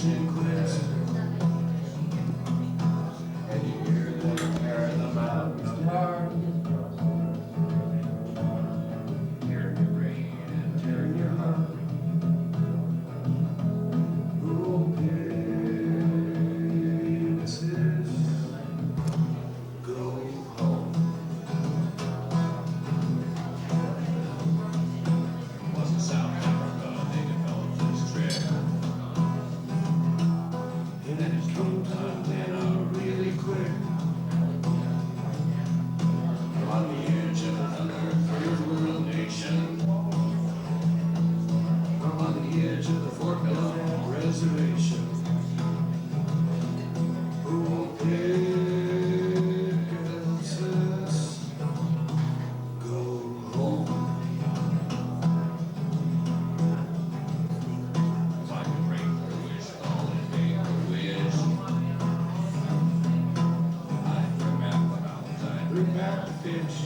and quit. And you hear them tearing the mountains apart. Tearing your brain and tearing your heart. Okay, this is go home. Wasn't South Africa, they developed this trick. And then it came to Atlanta really quick. On the edge of another third world nation. I'm on the edge of the Fort Bellow Reservation. Who will pick us? Go home. If I could break her wish, all in make her wish. I'd bring back the mountains, I'd bring back the fish.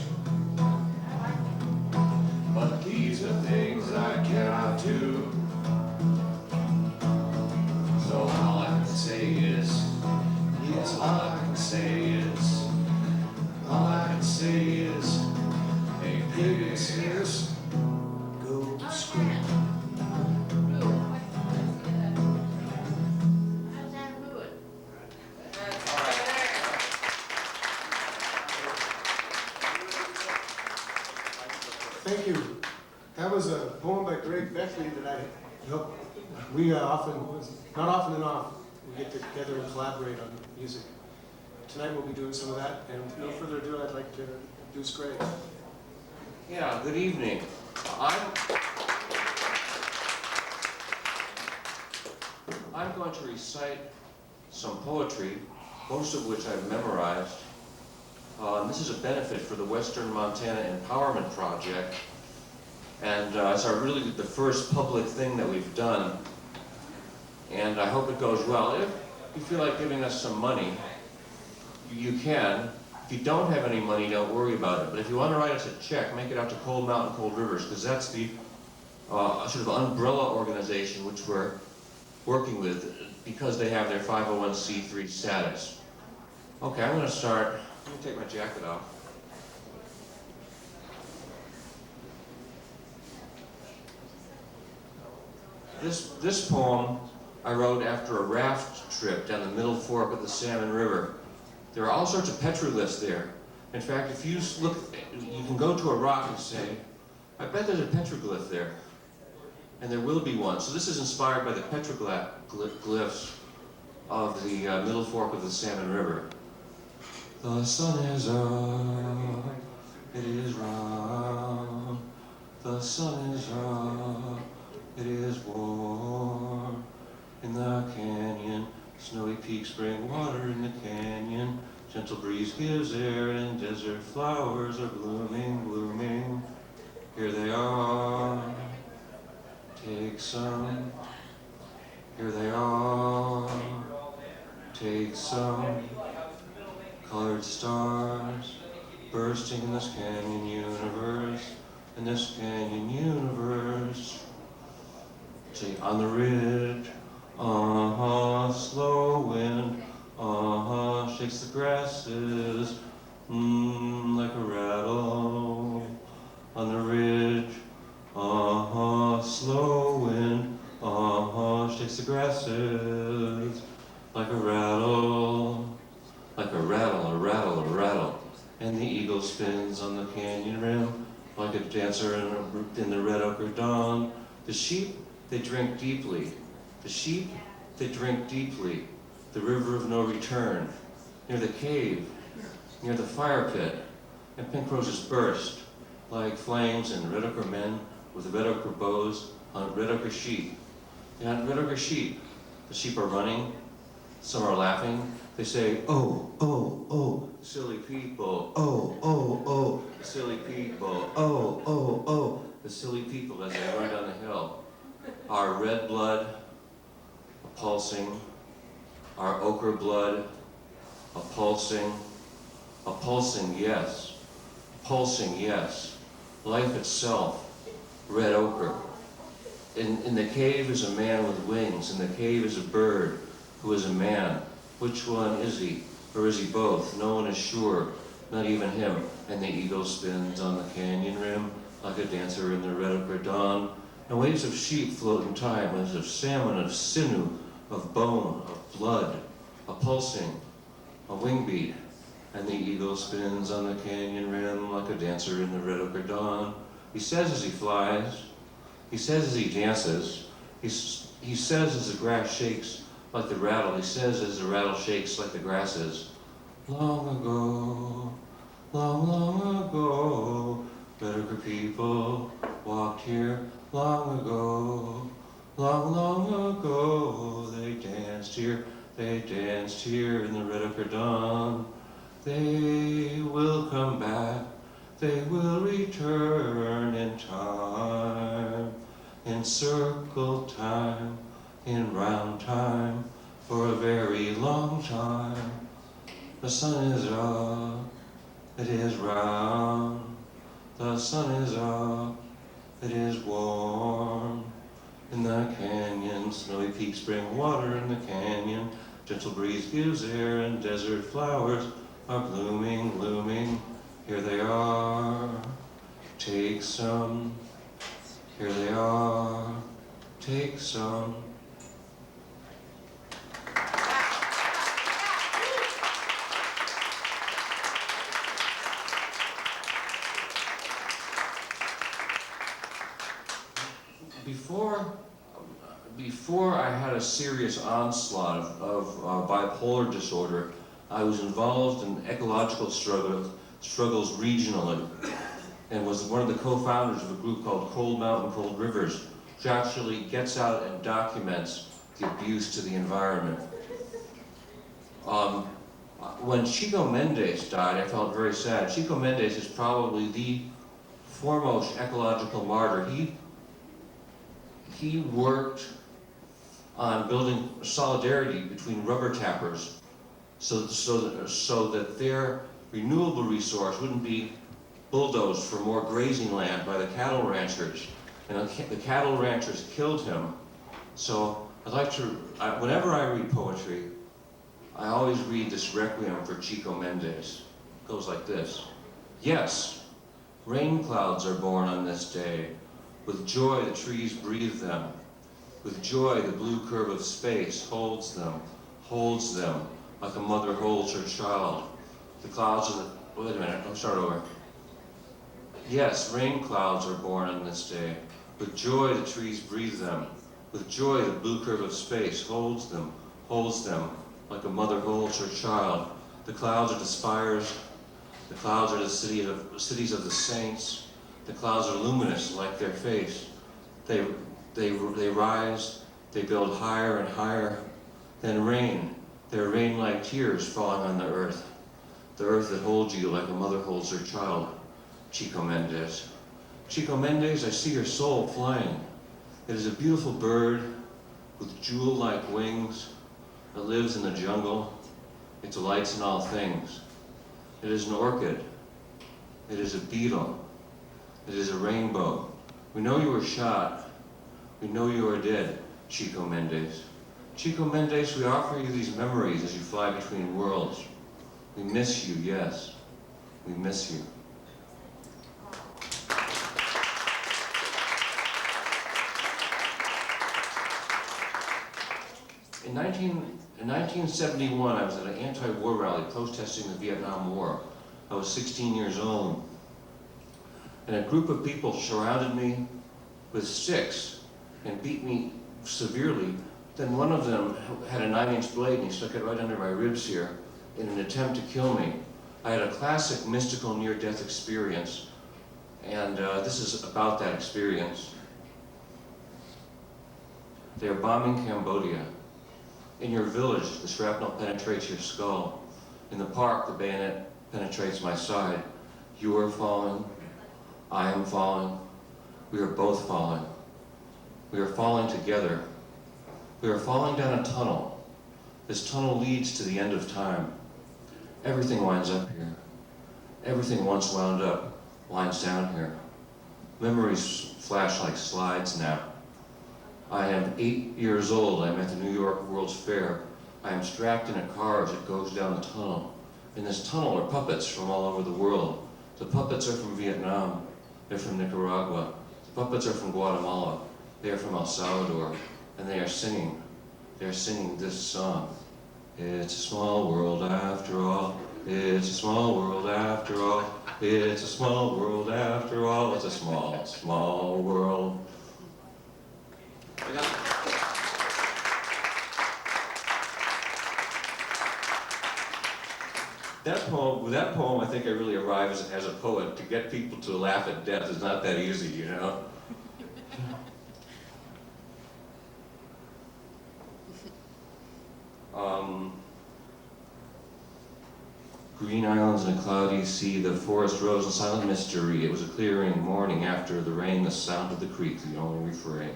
But these are things I cannot do. So all I can say is, yes, all I can say is, all I can say is, hey, pig exists, go scream. Thank you. That was a poem by Greg Beckley that I hope we not often enough, we get together and collaborate on music. Tonight we'll be doing some of that, and with no further ado, I'd like to introduce Greg. Yeah, good evening. I'm going to recite some poetry, most of which I've memorized. This is a benefit for the Western Montana Empowerment Project, and it's really the first public thing that we've done, and I hope it goes well. If you feel like giving us some money, you can. If you don't have any money, don't worry about it. But if you want to write us a check, make it out to Cold Mountain Cold Rivers, because that's the sort of umbrella organization which we're working with, because they have their 501c3 status. Okay, I'm going to start. Let me take my jacket off. This poem I wrote after a raft trip down the Middle Fork of the Salmon River. There are all sorts of petroglyphs there. In fact, if you look, you can go to a rock and say, I bet there's a petroglyph there. And there will be one. So this is inspired by the petroglyphs of the Middle Fork of the Salmon River. The sun is up, it is round. The sun is up, it is warm. In the canyon, snowy peaks bring water in the canyon. Gentle breeze gives air and desert flowers are blooming, blooming. Here they are, take some. Here they are, take some. Colored stars bursting in this canyon universe, in this canyon universe. Take on the ridge, slow wind, shakes the grasses, like a rattle. On the ridge, slow wind, shakes the grasses, like a rattle. Like a rattle, a rattle, a rattle. And the eagle spins on the canyon rim, like a dancer in the red ochre dawn. The sheep, they drink deeply. The sheep, they drink deeply. The river of no return. Near the cave, near the fire pit. And pink roses burst, like flames, and red ochre men with red ochre bows on red ochre sheep. And on red ochre sheep, the sheep are running, some are laughing. They say, oh, oh, oh, silly people, oh, oh, oh, the silly people, oh, oh, oh, the silly people as they run down the hill. Our red blood, a pulsing, our ochre blood, a pulsing, yes, pulsing, yes, life itself, red ochre, In the cave is a man with wings. In the cave is a bird who is a man. Which one is he? Or is he both? No one is sure, not even him. And the eagle spins on the canyon rim like a dancer in the red ochre dawn. And waves of sheep float in time, waves of salmon, of sinew, of bone, of blood, a pulsing, a wing beat. And the eagle spins on the canyon rim like a dancer in the red ochre dawn. He says as he flies, he says as he dances, he says as the grass shakes like the rattle, he says as the rattle shakes like the grasses. Long ago, long ago, red ochre people walked here. Long ago, long ago, they danced here in the red ochre dawn. They will come back, they will return in time, in circle time, in round time, for a very long time. The sun is up, it is round, the sun is up, it is warm. In the canyon, snowy peaks bring water in the canyon, gentle breeze gives air and desert flowers are blooming, blooming. Here they are, take some. Here they are, take some. Before I had a serious onslaught of bipolar disorder, I was involved in ecological struggles regionally, and was one of the co-founders of a group called Cold Mountain, Cold Rivers, which actually gets out and documents the abuse to the environment. When Chico Mendes died, I felt very sad. Chico Mendes is probably the foremost ecological martyr. He worked on building solidarity between rubber tappers so that their renewable resource wouldn't be bulldozed for more grazing land by the cattle ranchers. And the cattle ranchers killed him. So I'd like to, whenever I read poetry, I always read this requiem for Chico Mendes. It goes like this. Yes, rain clouds are born on this day. With joy the trees breathe them. With joy the blue curve of space holds them like a mother holds her child. The clouds are the, wait a minute, I'll start over. Yes, rain clouds are born on this day. With joy the trees breathe them. With joy the blue curve of space holds them like a mother holds her child. The clouds are the spires, the clouds are the cities of the saints. The clouds are luminous like their face. They rise, they build higher and higher. Then rain, there rain like tears falling on the earth that holds you like a mother holds her child. Chico Mendes. Chico Mendes, I see your soul flying. It is a beautiful bird with jewel-like wings that lives in the jungle. It delights in all things. It is an orchid. It is a beetle. It is a rainbow. We know you were shot. We know you are dead, Chico Mendes. Chico Mendes, we offer you these memories as you fly between worlds. We miss you, yes. We miss you. In 1971, I was at an anti-war rally protesting the Vietnam War. I was 16 years old. And a group of people surrounded me with sticks and beat me severely. Then one of them had a 9-inch blade and he stuck it right under my ribs here in an attempt to kill me. I had a classic mystical near-death experience, and this is about that experience. They are bombing Cambodia. In your village, the shrapnel penetrates your skull. In the park, the bayonet penetrates my side. You are falling. I am falling. We are both falling. We are falling together. We are falling down a tunnel. This tunnel leads to the end of time. Everything winds up here. Everything once wound up winds down here. Memories flash like slides now. I am 8 years old. I'm at the New York World's Fair. I am strapped in a car as it goes down the tunnel. In this tunnel are puppets from all over the world. The puppets are from Vietnam. They're from Nicaragua. The puppets are from Guatemala. They are from El Salvador. And they are singing. They're singing this song. It's a small world after all. It's a small world after all. It's a small world after all. It's a small, small world. That poem, I think I really arrived as a poet. To get people to laugh at death is not that easy, you know? Green islands and a cloudy sea, the forest rose in silent mystery. It was a clearing morning after the rain, the sound of the creek, the only refrain.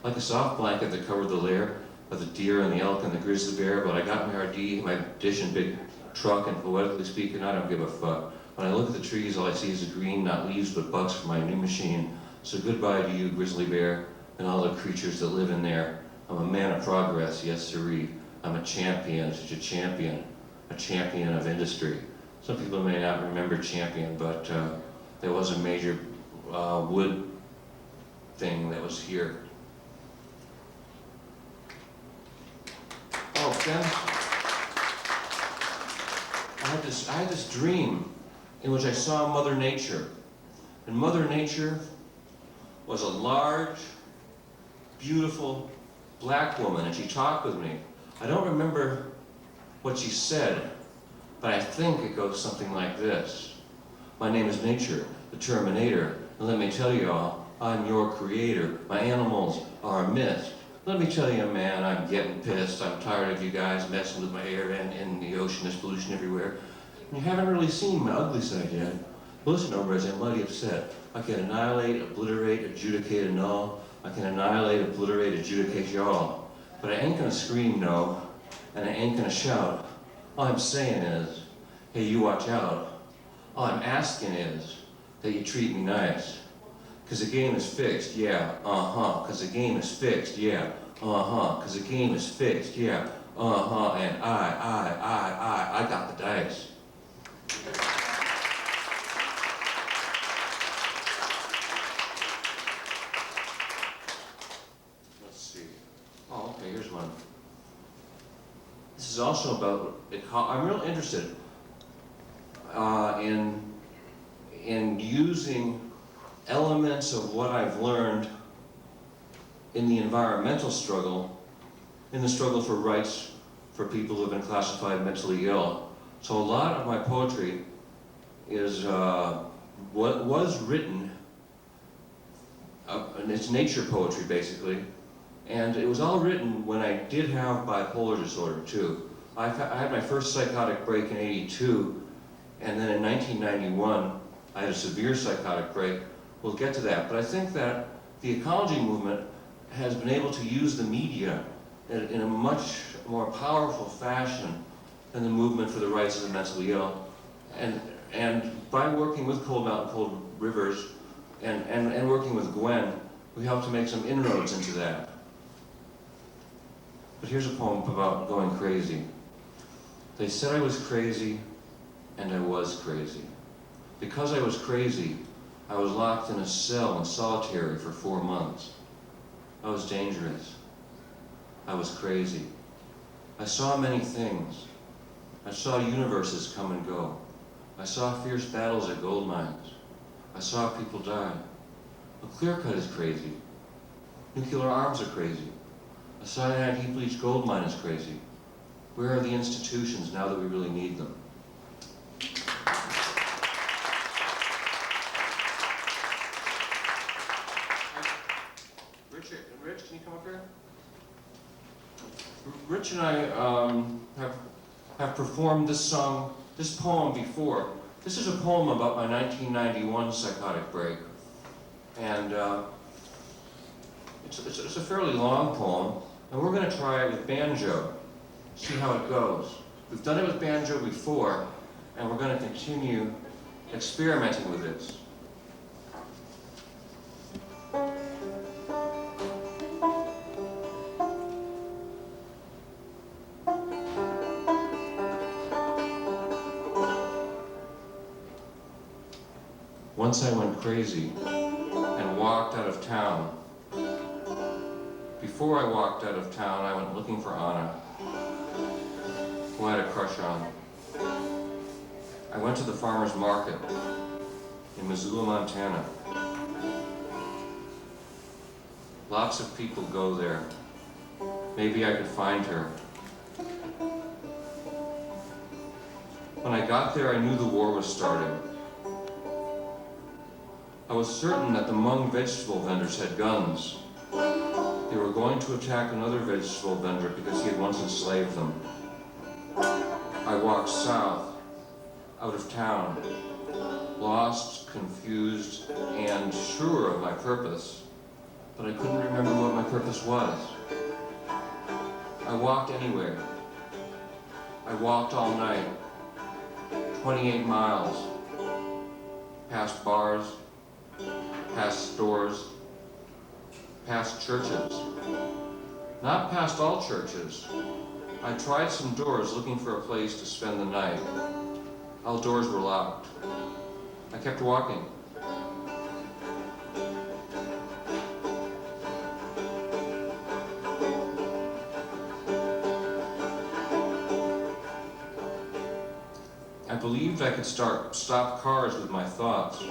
Like a soft blanket that covered the lair of the deer and the elk and the grizzly bear, but I got my RD, my dish and big truck, and poetically speaking, I don't give a fuck. When I look at the trees, all I see is the green, not leaves, but bugs from my new machine. So goodbye to you, grizzly bear, and all the creatures that live in there. I'm a man of progress, yes sirree. I'm a champion, such a champion of industry. Some people may not remember Champion, but there was a major wood thing that was here. Oh, then I had this dream in which I saw Mother Nature. And Mother Nature was a large, beautiful black woman, and she talked with me. I don't remember what she said, but I think it goes something like this. My name is Nature, the Terminator, and let me tell you all, I'm your creator. My animals are a myth. Let me tell you, man, I'm getting pissed. I'm tired of you guys messing with my air and in the ocean. There's pollution everywhere. And you haven't really seen my ugly side yet. Listen, Obraz, I'm mighty upset. I can annihilate, obliterate, adjudicate, annul. I can annihilate, obliterate, adjudicate y'all. But I ain't gonna scream no, and I ain't gonna shout. All I'm saying is, hey, you watch out. All I'm asking is that you treat me nice. Cause the game is fixed, yeah, Cause the game is fixed, yeah, Cause the game is fixed, yeah, And I got the dice. Let's see. Oh, okay, here's one. This is also about, I'm real interested in using elements of what I've learned in the environmental struggle, in the struggle for rights for people who have been classified mentally ill. So a lot of my poetry is what was written, and it's nature poetry basically, and it was all written when I did have bipolar disorder too. I had my first psychotic break in '82, and then in 1991 I had a severe psychotic break. We'll get to that, but I think that the ecology movement has been able to use the media in a much more powerful fashion than the movement for the rights of the mentally ill. And by working with Cold Mountain Cold Rivers and working with Gwen, we helped to make some inroads into that. But here's a poem about going crazy. They said I was crazy, and I was crazy. Because I was crazy, I was locked in a cell in solitary for 4 months. I was dangerous. I was crazy. I saw many things. I saw universes come and go. I saw fierce battles at gold mines. I saw people die. A clear cut is crazy. Nuclear arms are crazy. A cyanide heap leach gold mine is crazy. Where are the institutions now that we really need them? Rich, can you come up here? Rich and I have performed this song, this poem before. This is a poem about my 1991 psychotic break. And it's a fairly long poem, and we're going to try it with banjo, see how it goes. We've done it with banjo before, and we're going to continue experimenting with this. Once I went crazy and walked out of town. Before I walked out of town, I went looking for Anna, who I had a crush on. I went to the farmer's market in Missoula, Montana. Lots of people go there. Maybe I could find her. When I got there, I knew the war was starting. I was certain that the Hmong vegetable vendors had guns. They were going to attack another vegetable vendor because he had once enslaved them. I walked south, out of town, lost, confused, and sure of my purpose, but I couldn't remember what my purpose was. I walked anywhere. I walked all night, 28 miles, past bars, past stores, past churches. Not past all churches. I tried some doors looking for a place to spend the night. All doors were locked. I kept walking. I believed I could stop cars with my thoughts.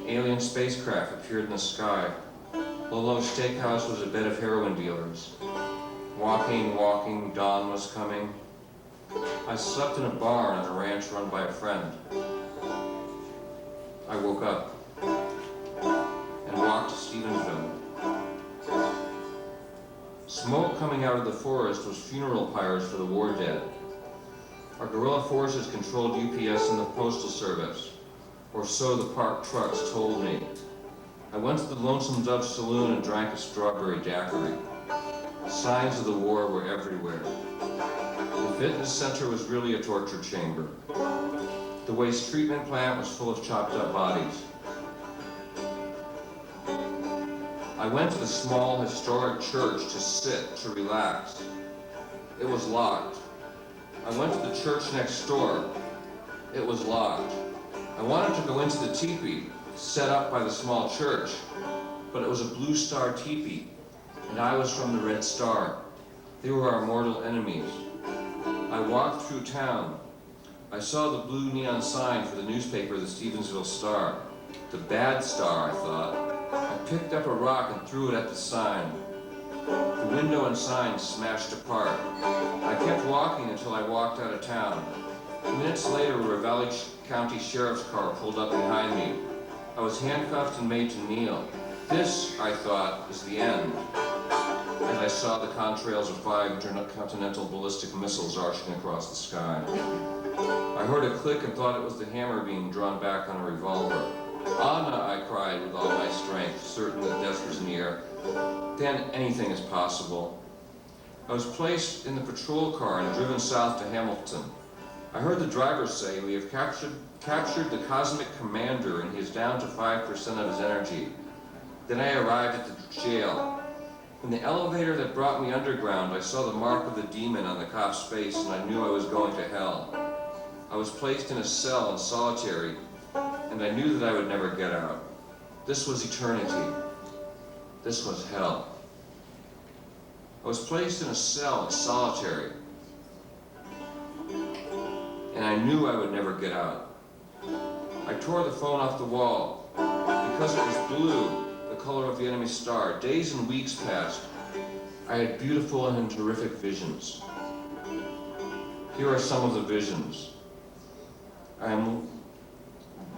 Alien spacecraft appeared in the sky. Lolo's Steakhouse was a bed of heroin dealers. Walking, dawn was coming. I slept in a barn on a ranch run by a friend. I woke up and walked to Stevensville. Smoke coming out of the forest was funeral pyres for the war dead. Our guerrilla forces controlled UPS and the Postal Service, or so the parked trucks told me. I went to the Lonesome Dove Saloon and drank a strawberry daiquiri. Signs of the war were everywhere. The fitness center was really a torture chamber. The waste treatment plant was full of chopped up bodies. I went to the small historic church to sit, to relax. It was locked. I went to the church next door. It was locked. I wanted to go into the teepee, set up by the small church, but it was a Blue Star teepee, and I was from the Red Star. They were our mortal enemies. I walked through town. I saw the blue neon sign for the newspaper, the Stevensville Star. The bad star, I thought. I picked up a rock and threw it at the sign. The window and sign smashed apart. I kept walking until I walked out of town. Minutes later, a Ravalli County Sheriff's car pulled up behind me. I was handcuffed and made to kneel. This, I thought, is the end, as I saw the contrails of 5 intercontinental ballistic missiles arching across the sky. I heard a click and thought it was the hammer being drawn back on a revolver. Anna, I cried with all my strength, certain that death was near. Then anything is possible. I was placed in the patrol car and driven south to Hamilton. I heard the driver say, "We have captured the Cosmic Commander and he is down to 5% of his energy." Then I arrived at the jail. In the elevator that brought me underground, I saw the mark of the demon on the cop's face and I knew I was going to hell. I was placed in a cell in solitary, and I knew that I would never get out. This was eternity. This was hell. I was placed in a cell in solitary, and I knew I would never get out. I tore the phone off the wall. Because it was blue, the color of the enemy star, days and weeks passed. I had beautiful and terrific visions. Here are some of the visions. I am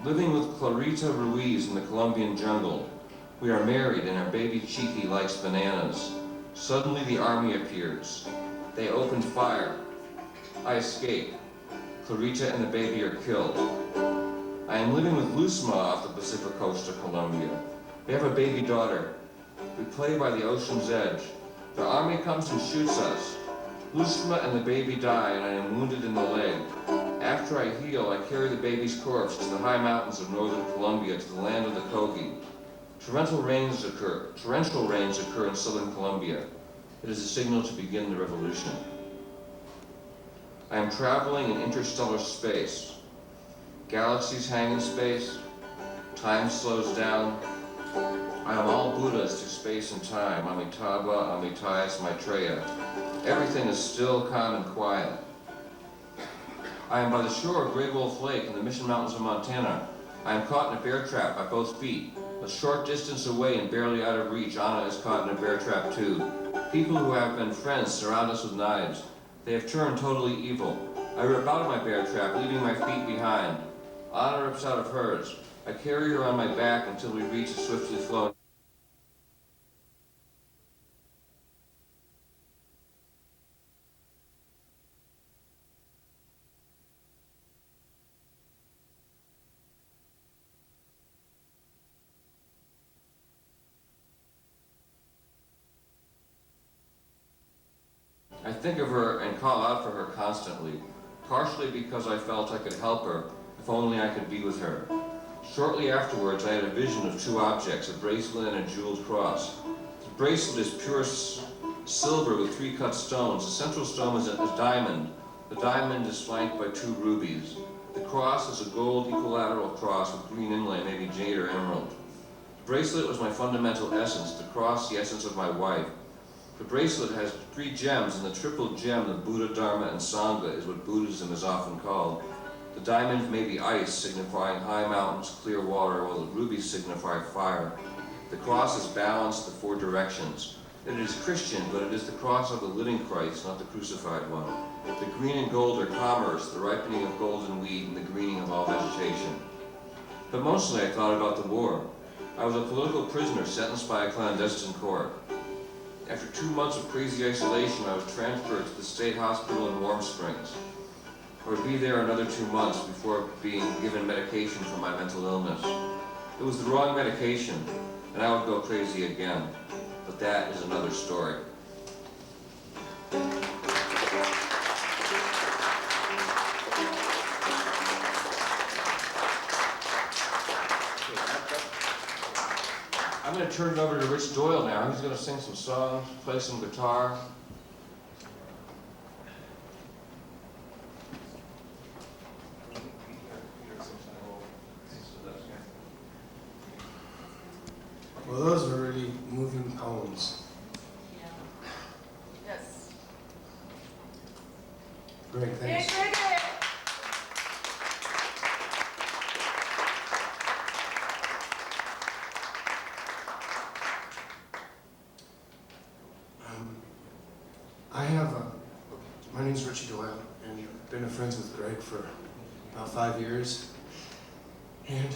living with Clarita Ruiz in the Colombian jungle. We are married and our baby Chiqui likes bananas. Suddenly the army appears. They open fire. I escape. Clarita and the baby are killed. I am living with Luzma off the Pacific coast of Colombia. We have a baby daughter. We play by the ocean's edge. The army comes and shoots us. Luzma and the baby die and I am wounded in the leg. After I heal, I carry the baby's corpse to the high mountains of northern Colombia, to the land of the Kogi. Torrential rains occur in southern Colombia. It is a signal to begin the revolution. I am traveling in interstellar space. Galaxies hang in space. Time slows down. I am all Buddhas to space and time. Amitabha, Amitayas, Maitreya. Everything is still, calm, and quiet. I am by the shore of Great Wolf Lake in the Mission Mountains of Montana. I am caught in a bear trap by both feet. A short distance away and barely out of reach, Anna is caught in a bear trap too. People who have been friends surround us with knives. They have turned totally evil. I rip out of my bear trap, leaving my feet behind. Anna rips out of hers. I carry her on my back until we reach a swiftly flowing. I think of her and call out for her constantly, partially because I felt I could help her if only I could be with her. Shortly afterwards, I had a vision of two objects, a bracelet and a jeweled cross. The bracelet is pure silver with 3 cut stones. The central stone is a diamond. The diamond is flanked by 2 rubies. The cross is a gold equilateral cross with green inlay, maybe jade or emerald. The bracelet was my fundamental essence, the cross the essence of my wife. The bracelet has 3 gems, and the triple gem, the Buddha, Dharma, and Sangha, is what Buddhism is often called. The diamond may be ice, signifying high mountains, clear water, while the rubies signify fire. The cross is balanced the 4 directions. It is Christian, but it is the cross of the living Christ, not the crucified one. The green and gold are commerce, the ripening of golden wheat, and the greening of all vegetation. But mostly I thought about the war. I was a political prisoner sentenced by a clandestine court. After 2 months of crazy isolation, I was transferred to the state hospital in Warm Springs. I would be there another 2 months before being given medication for my mental illness. It was the wrong medication, and I would go crazy again. But that is another story. I'm going to turn it over to Rich Doyle now. He's going to sing some songs, play some guitar. Well, those are really moving poems. Yeah. Yes. Great, thanks. My name's Richie Doyle, and I've been friends with Greg for about 5 years. And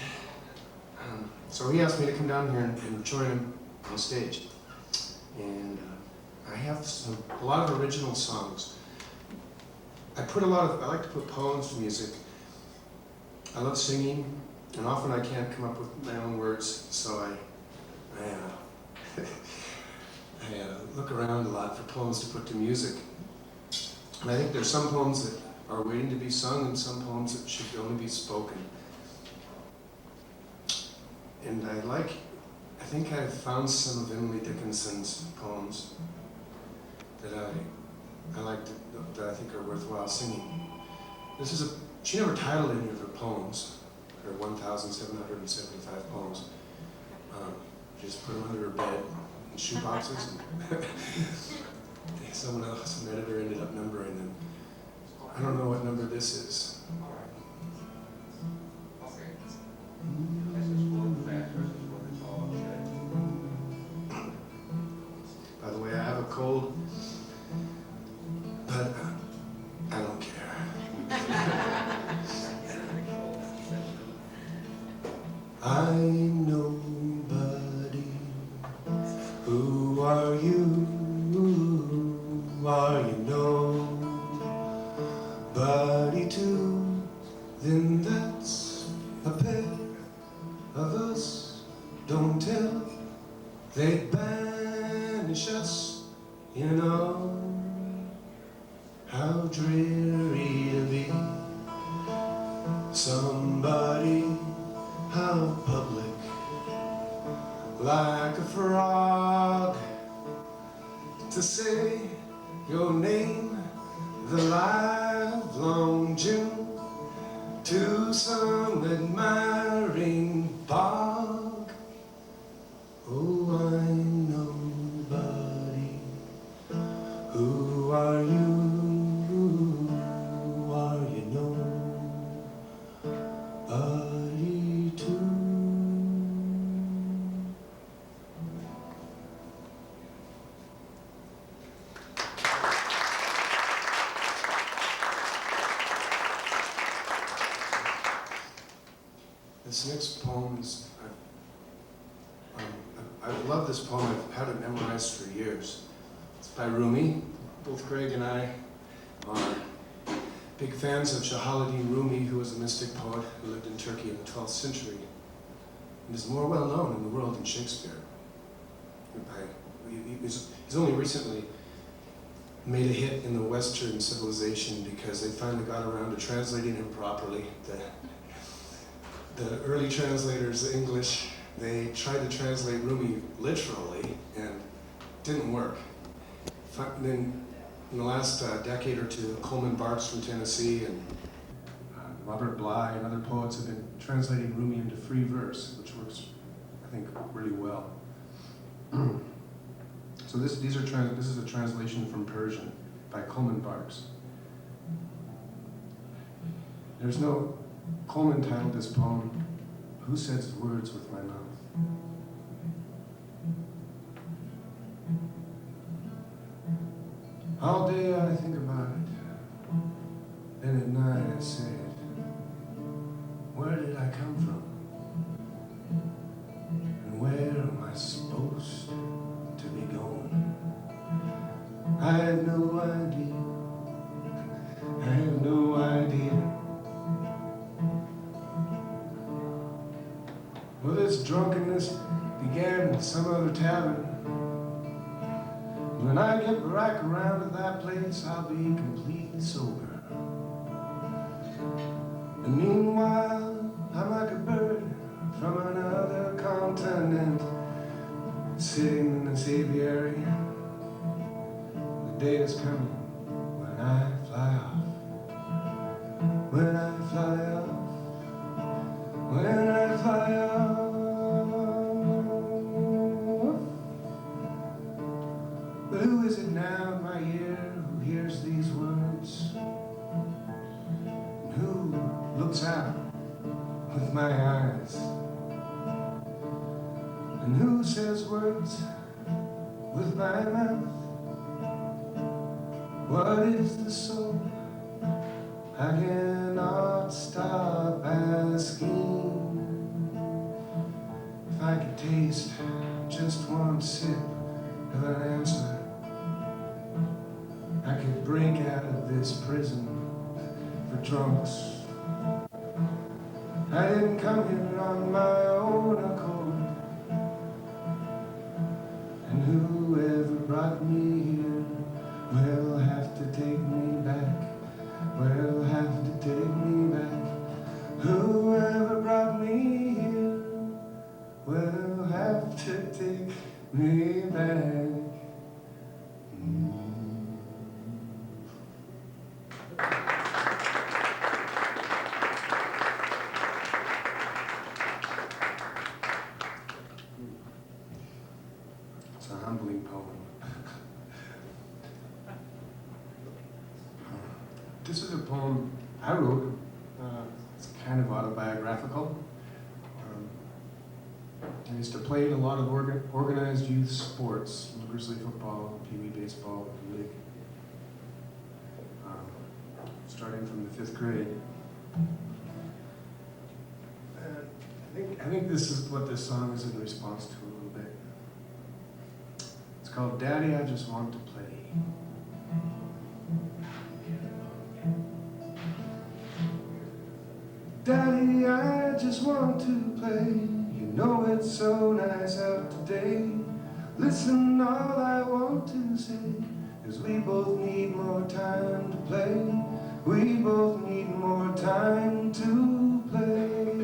so he asked me to come down here and join him on stage. And I have a lot of original songs. I like to put poems to music. I love singing, and often I can't come up with my own words, so I look around a lot for poems to put to music. And I think there's some poems that are waiting to be sung and some poems that should only be spoken. And I think I've found some of Emily Dickinson's poems that I like, that I think are worthwhile singing. She never titled any of her poems, her 1,775 poems. She just put them under her bed in shoe boxes. And someone else, an editor, ended up numbering them. I don't know what number this is. By the way, I have a cold, but I don't care. I'm nobody. Who are you? Are you nobody too? Then that's a pair of us. Don't tell, they'd banish us, you know. How dreary to be somebody, how public, like a frog, to say your name the livelong June to some admiring bog. Oh, I'm nobody. Who are you? Who are you? Nobody too. This next poem is, I've loved this poem. I've had it memorized for years. It's by Rumi. Both Greg and I are big fans of Jalaluddin Rumi, who was a mystic poet who lived in Turkey in the 12th century and is more well known in the world than Shakespeare. He's only recently made a hit in the Western civilization because they finally got around to translating him properly. The early translators, the English, they tried to translate Rumi literally and it didn't work. Then in the last decade or two, Coleman Barks from Tennessee and Robert Bly and other poets have been translating Rumi into free verse, which works, I think, really well. So this is a translation from Persian by Coleman Barks. There's no Coleman titled this poem, "Who Says Words with My Mouth?" All day I think about it, then at night I say it. Where did I come from? And where am I supposed to be going? I have no idea. I have no idea. Well, this drunkenness began at some other tavern. When I get back around to that place, I'll be completely sober. And meanwhile, I'm like a bird from another continent, sitting in this aviary. The day is coming when I fly off. When I fly off. When I fly off. But who is it now in my ear who hears these words? And who looks out with my eyes? And who says words with my mouth? What is the soul? I cannot stop asking. If I could taste just one sip of an answer, I could break out of this prison for drunks. I didn't come here on my own accord, and whoever brought me here will have to take me back, will have to take me back. Whoever brought me here will have to take me back. It's a humbling poem. This is a poem I wrote. It's kind of autobiographical. I used to play in a lot of organized youth sports, Grizzly football, Pee Wee baseball, league. Starting from the 5th grade. And I think this is what this song is in response to a little bit. It's called Daddy, I Just Want to Play. Daddy, I just want to play. You know it's so nice out today. Listen, all I want to say is we both need more time to play. We both need more time to play.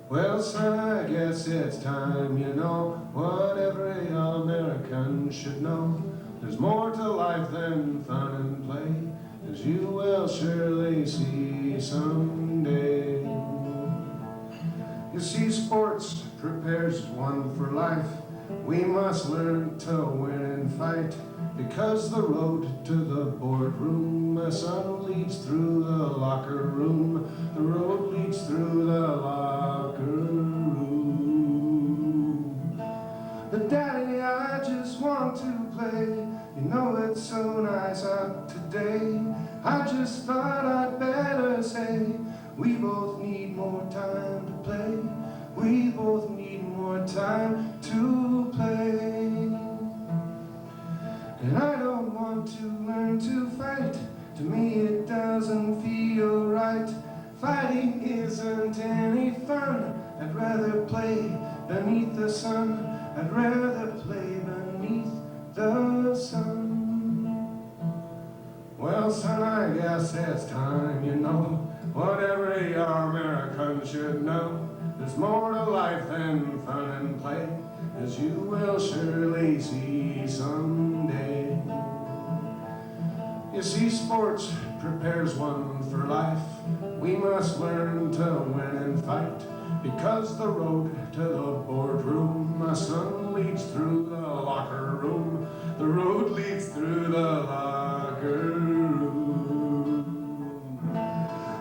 Well, son, I guess it's time, you know, what every American should know. There's more to life than fun and play, as you will surely see someday. You see, sports prepares one for life. We must learn to win and fight, because the road to the boardroom, the sun leads through the locker room. The road leads through the locker room. But Daddy, I just want to play. You know it's so nice out today. I just thought I'd better say, we both need more time to play. We both need more time to play. And I don't want to learn to fight. To me it doesn't feel right. Fighting isn't any fun. I'd rather play beneath the sun. I'd rather play beneath the sun. Well, son, I guess it's time, you know, what every American should know. There's more to life than fun and play, as you will surely see someday. You see, sports prepares one for life. We must learn to win and fight, because the road to the boardroom, my son, leads through the locker room. The road leads through the locker room.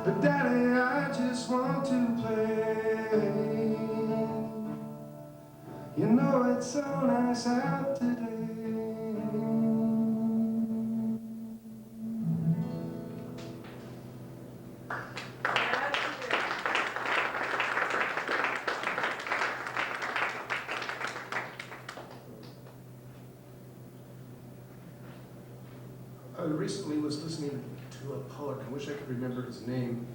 But Daddy, I just want to play. You know it's so nice out today. I recently was listening to a poet, I wish I could remember his name.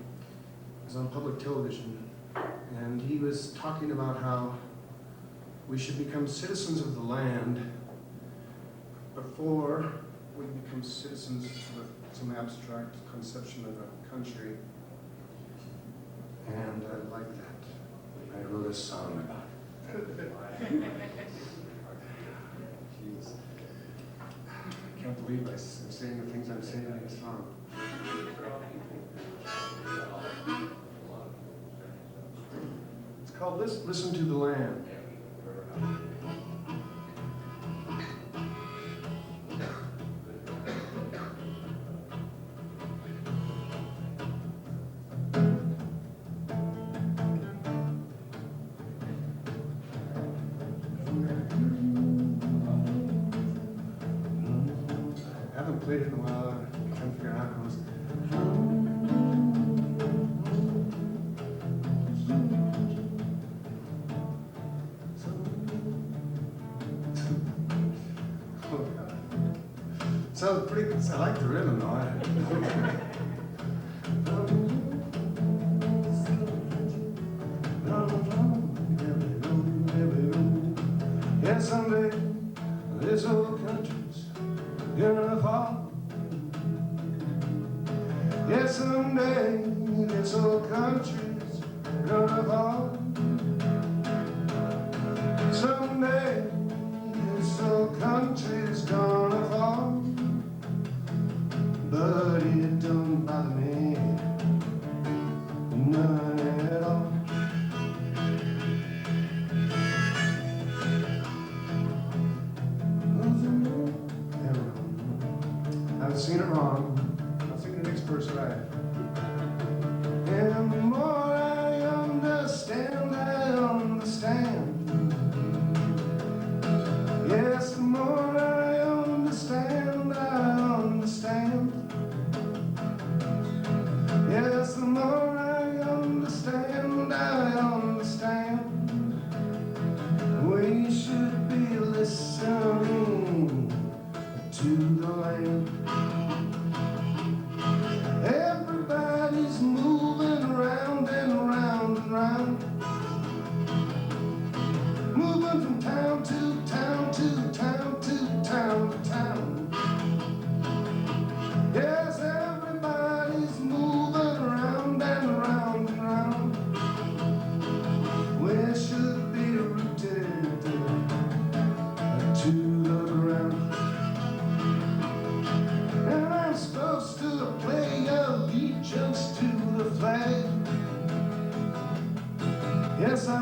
It was on public television, and he was talking about how we should become citizens of the land before we become citizens of some abstract conception of a country. And I like that. I wrote a song about it. Jeez. I can't believe I'm saying the things I'm saying in a song. It's called Listen to the Land. I haven't played it in a while. I'm trying to figure out how it goes. Oh, God. Sounds pretty good. I like the rhythm, though. Yeah, someday this old country's gonna fall. Yeah, someday this old country's gonna fall. Someday this old country's gonna fall. But it don't bother me none at all. I've seen it wrong. I'll sing the next verse right. And the more I understand, I understand. Yes, the more I understand, I understand. Yes, the more I understand, I understand. We should be listening to the land. Everybody's moving around and around and around, moving from town to town to town to town to town. Yes, everybody's moving around and around and around. We should be rooted to the ground. And I'm supposed to play allegiance to the flag. Yes, I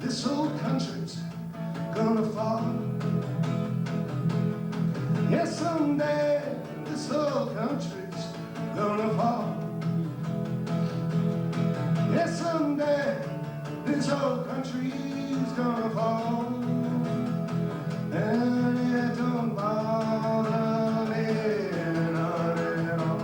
this old country's gonna fall. Yes, someday this old country's gonna fall. Yes, someday this old country's gonna fall. And it don't bother me none at all.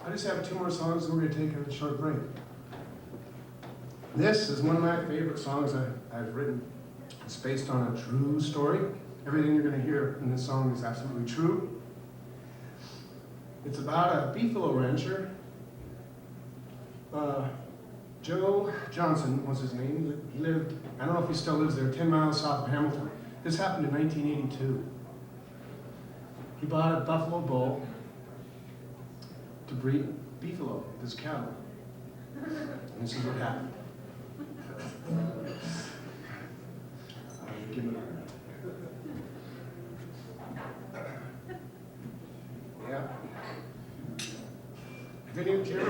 I just have two more songs and we're gonna take a short break. This is one of my favorite songs I've written. It's based on a true story. Everything you're gonna hear in this song is absolutely true. It's about a beefalo rancher. Joe Johnson was his name. He lived, I don't know if he still lives there, 10 miles south of Hamilton. This happened in 1982. He bought a buffalo bull to breed beefalo with his cattle. And this is what happened. Give it yeah. If any of you ever,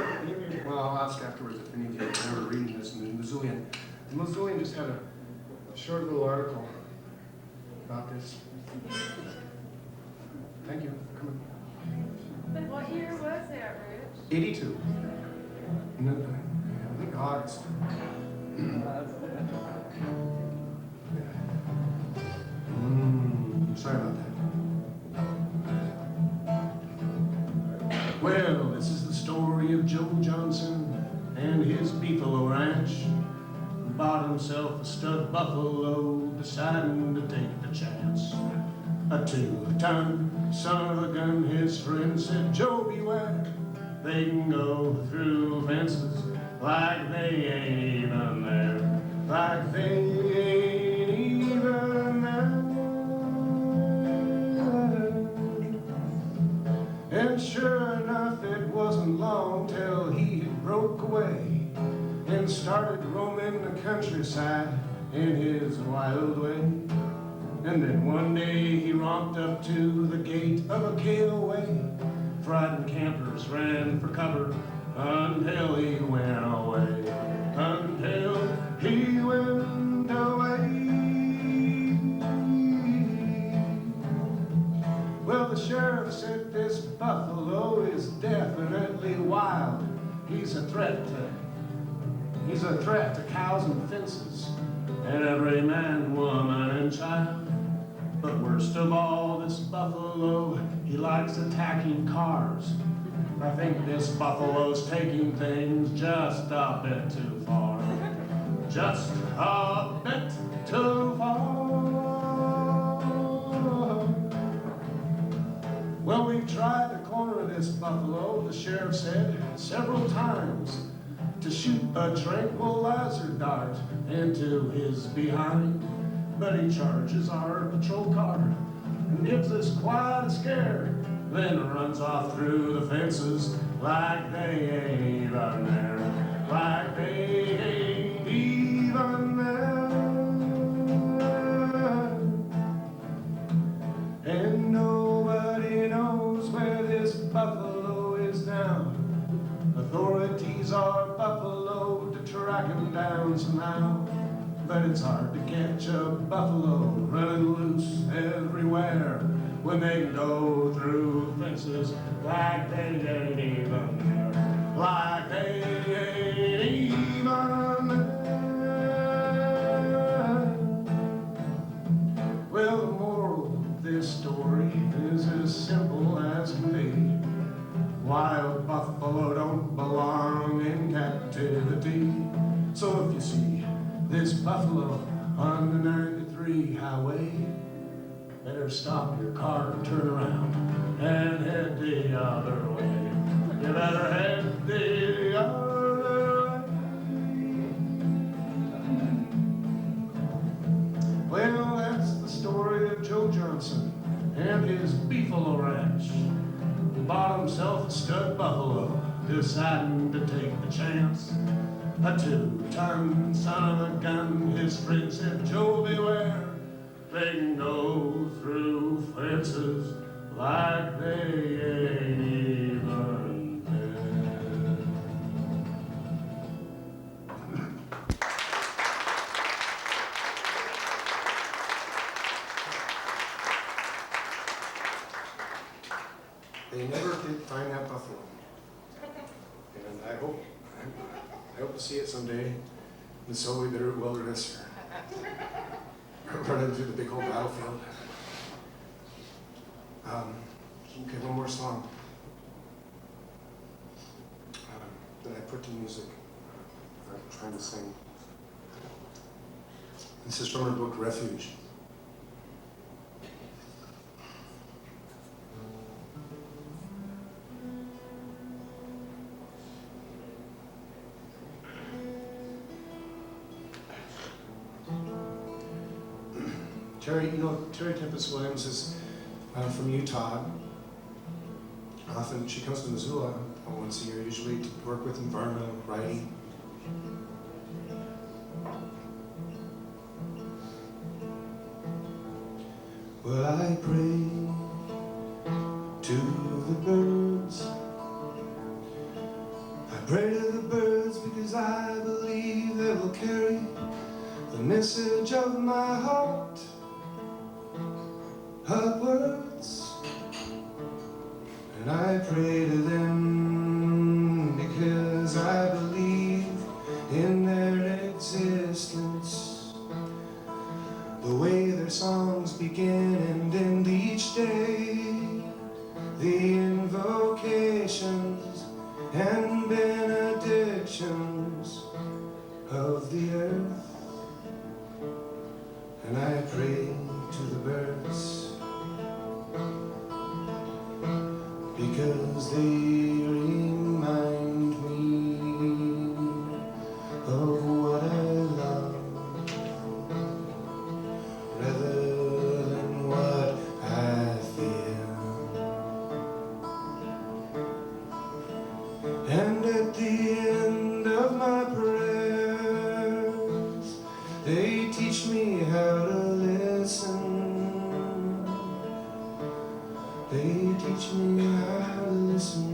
well, I'll ask afterwards if any of you are ever reading this in the Missoulian. The Missoulian just had a short little article about this. Thank you for coming. What year was that, Rich? 82. No, I think August. Sorry about that. Well, this is the story of Joe Johnson and his beefalo ranch. Bought himself a stud buffalo, deciding to take the chance. A 2-ton son of a gun, his friend said, Joe, beware. They can go through fences like they ain't even there. Like they ain't even there. And sure enough, it wasn't long till he broke away and started roaming the countryside in his wild way. And then one day he romped up to the gate of a KOA. Frightened campers ran for cover until he went away. Until he went away. Well, the sheriff said this buffalo is definitely wild. He's a threat to cows and fences, and every man, woman, and child. But worst of all, this buffalo, he likes attacking cars. I think this buffalo's taking things just a bit too far. Just a bit too far. Well, we've tried to corner this buffalo, the sheriff said, several times, to shoot a tranquilizer dart into his behind. But he charges our patrol car and gives us quite a scare, then runs off through the fences like they ain't even there. Like they ain't even there. And nobody knows where this buffalo is now. Authorities are buffalo to track him down somehow. But it's hard to catch a buffalo running loose everywhere when they go through fences like they ain't even there. Like they ain't even there. Well, the moral of this story is as simple as can be. Wild buffalo don't belong in captivity. So if you see this buffalo on the 93 highway, better stop your car and turn around and head the other way. You better head the other way. Well, that's the story of Joe Johnson and his beefalo ranch. He bought himself a stud buffalo, deciding to take the chance. A two-ton son of a gun, his friends said, Joe, beware. They can go through fences like they ain't even there. They never did find that buffalo. And I hope to see it someday in the Soviet wilderness or running through the big old battlefield. Okay, one more song that I put to music. I'm trying to sing. This is from her book, Refuge. Terry Tempest Williams is from Utah. Often she comes to Missoula once a year, usually to work with environmental writing. Well, I pray to the birds. I pray to the birds because I believe they will carry the message of my heart upwards. And I pray to them because I believe in their existence. The way their songs begin and end each day, the invocations and benedictions of the earth. And I pray to the birds because they remind me of what I love rather than what I feel. And at the end of my prayers, they teach me how to listen. They teach me how to listen.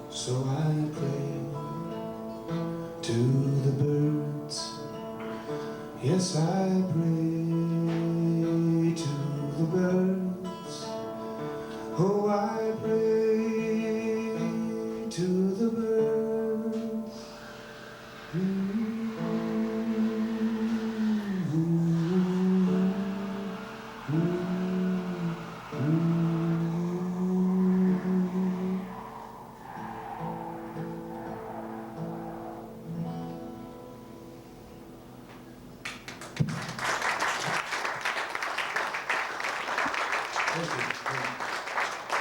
So I pray to the birds. Yes, I pray to the birds. Oh, I pray to the birds.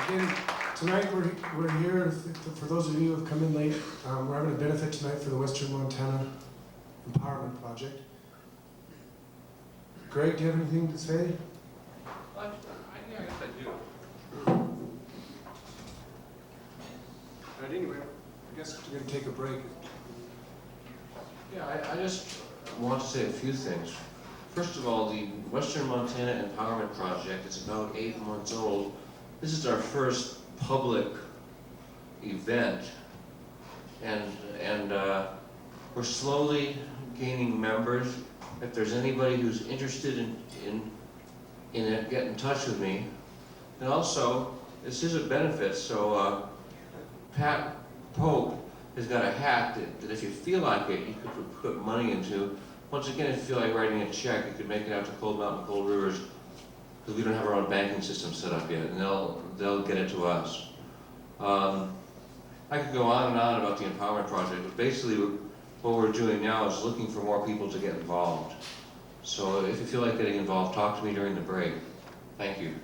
Again, tonight we're here, for those of you who have come in late, we're having a benefit tonight for the Western Montana Empowerment Project. Greg, do you have anything to say? Yeah, I guess I do. But anyway, I guess we're going to take a break. Yeah, I just want to say a few things. First of all, the Western Montana Empowerment Project is about 8 months old. This is our first public event, and we're slowly gaining members. If there's anybody who's interested in it, get in touch with me. And also, this is a benefit, so Pat Pope has got a hat that if you feel like it, you could put money into. Once again, if you feel like writing a check, you could make it out to Cold Mountain Cold Rivers, because we don't have our own banking system set up yet, and they'll get it to us. I could go on and on about the Empowerment Project, but basically what we're doing now is looking for more people to get involved. So if you feel like getting involved, talk to me during the break. Thank you.